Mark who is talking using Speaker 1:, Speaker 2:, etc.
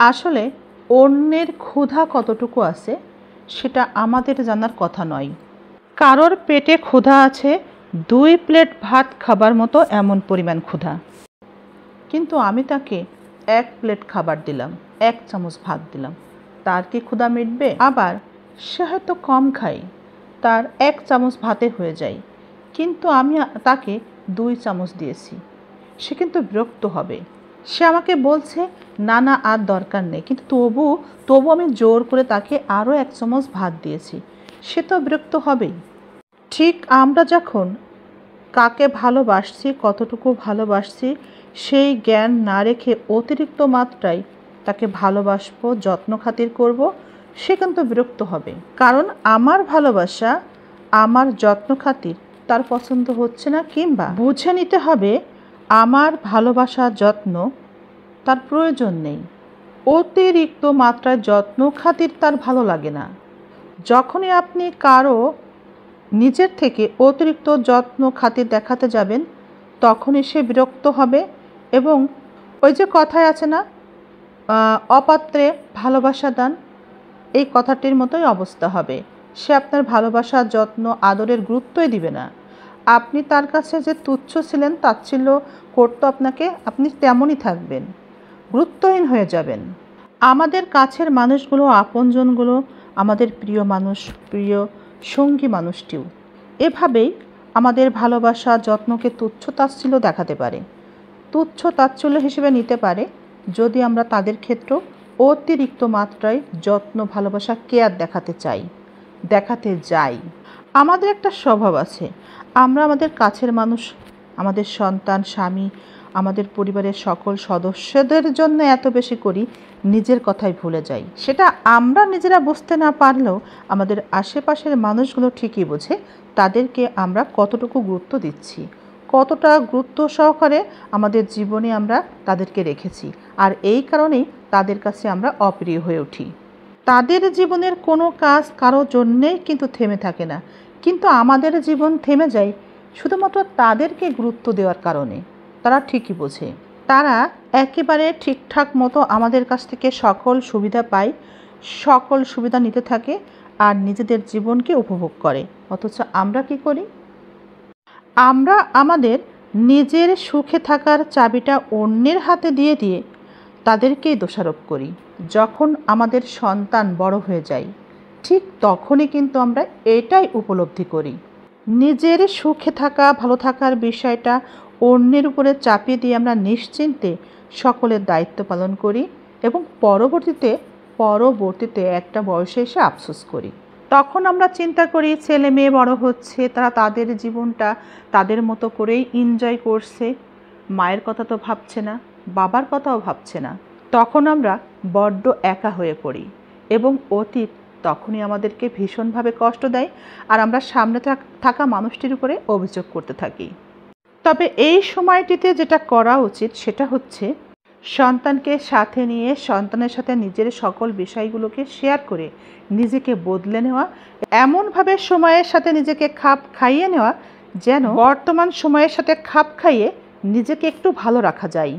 Speaker 1: আসলে অন্যের ক্ষুধা কতটুকু আছে সেটা আমাদের জানার কথা নয়। কারোর পেটে ক্ষুধা আছে 2 প্লেট ভাত খাবার মতো এমন পরিমাণ ক্ষুধা, কিন্তু আমি তাকে 1 প্লেট খাবার দিলাম, 1 চামচ ভাত দিলাম, তার কি ক্ষুধা মিটবে? আবার সে হয়তো কম খায়, তার 1 চামচ ভাতে হয়ে যায়, কিন্তু আমি তাকে 2 চামচ দিয়েছি, সে কিন্তু বিরক্ত হবে। সে আমাকে বলছে না না আর দরকার নেই, কিন্তু তবু আমি জোর করে তাকে আরও 1 চামচ ভাত দিয়েছি, সে তো বিরক্ত হবেই। ঠিক আমরা যখন কাকে ভালোবাসছি, কতটুকু ভালোবাসছি সেই জ্ঞান না রেখে অতিরিক্ত মাত্রায় তাকে ভালোবাসবো, যত্ন খাতির করব, সে কিন্তু বিরক্ত হবে। কারণ আমার ভালোবাসা, আমার যত্ন খাতির তার পছন্দ হচ্ছে না, কিংবা বুঝে নিতে হবে আমার ভালোবাসা যত্ন তার প্রয়োজন নেই। অতিরিক্ত মাত্রায় যত্ন খাতির তার ভালো লাগে না। যখনই আপনি কারো নিজের থেকে অতিরিক্ত যত্ন খাতির দেখাতে যাবেন, তখনই সে বিরক্ত হবে। এবং ওই যে কথায় আছে না, অপাত্রে ভালোবাসা দান, এই কথাটির মতোই অবস্থা হবে। সে আপনার ভালোবাসা, যত্ন, আদরের গুরুত্বই দিবে না। আপনি তার কাছে যে তুচ্ছ ছিলেন, তাচ্ছিল্য করতো আপনাকে, আপনি তেমনই থাকবেন, গুরুত্বহীন হয়ে যাবেন। আমাদের কাছের মানুষগুলো, আপনজনগুলো, আমাদের প্রিয় মানুষ, প্রিয় সঙ্গী মানুষটিও এভাবেই আমাদের ভালোবাসা, যত্নকে তুচ্ছ তাচ্ছিল্য দেখাতে পারে, তুচ্ছ তাচ্ছিল্য হিসেবে নিতে পারে, যদি আমরা তাদের ক্ষেত্রেও অতিরিক্ত মাত্রায় যত্ন, ভালোবাসা, কেয়ার দেখাতে যাই। আমাদের একটা স্বভাব আছে, আমরা আমাদের কাছের মানুষ, আমাদের সন্তান, স্বামী, আমাদের পরিবারের সকল সদস্যদের জন্য এত বেশি করি, নিজের কথাই ভুলে যাই। সেটা আমরা নিজেরা বুঝতে না পারলেও আমাদের আশেপাশের মানুষগুলো ঠিকই বোঝে তাদেরকে আমরা কতটুকু গুরুত্ব দিচ্ছি, কতটা গুরুত্ব সহকারে আমাদের জীবনে আমরা তাদেরকে রেখেছি। আর এই কারণেই তাদের কাছে আমরা অপ্রিয় হয়ে উঠি। তাদের জীবনের কোনো কাজ কারো জন্যেই কিন্তু থেমে থাকে না, কিন্তু আমাদের জীবন থেমে যায় শুধুমাত্র তাদেরকে গুরুত্ব দেওয়ার কারণে। তারা ঠিকই বোঝে, তারা একেবারে ঠিকঠাক মতো আমাদের কাছ থেকে সকল সুবিধা পায়, সকল সুবিধা নিতে থাকে আর নিজেদের জীবনকে উপভোগ করে। অথচ আমরা কি করি? আমরা আমাদের নিজের সুখে থাকার চাবিটা অন্যের হাতে দিয়ে দিয়ে তাদেরকেই দোষারোপ করি। যখন আমাদের সন্তান বড় হয়ে যায়, ঠিক তখনই কিন্তু আমরা এটাই উপলব্ধি করি, নিজের সুখে থাকা, ভালো থাকার বিষয়টা অন্যের উপরে চাপিয়ে দিয়ে আমরা নিশ্চিন্তে সকলের দায়িত্ব পালন করি এবং পরবর্তীতে একটা বয়সে এসে আফসোস করি। তখন আমরা চিন্তা করি ছেলে মেয়ে বড় হচ্ছে, তারা তাদের জীবনটা তাদের মতো করেই এনজয় করছে, মায়ের কথা তো ভাবছে না, বাবার কথাও ভাবছে না। তখন আমরা বড্ড একা হয়ে পড়ি এবং অতীত তখনই আমাদেরকে ভীষণভাবে কষ্ট দেয়, আর আমরা সামনে থাকা মানুষটির উপরে অভিযোগ করতে থাকি। তবে এই সময়টিতে যেটা করা উচিত সেটা হচ্ছে সন্তানকে সাথে নিয়ে সন্তানের সাথে নিজের সকল বিষয়গুলোকে শেয়ার করে নিজেকে বদলে নেওয়া, এমনভাবে সময়ের সাথে নিজেকে খাপ খাইয়ে নেওয়া যেন বর্তমান সময়ের সাথে খাপ খাইয়ে নিজেকে একটু ভালো রাখা যায়।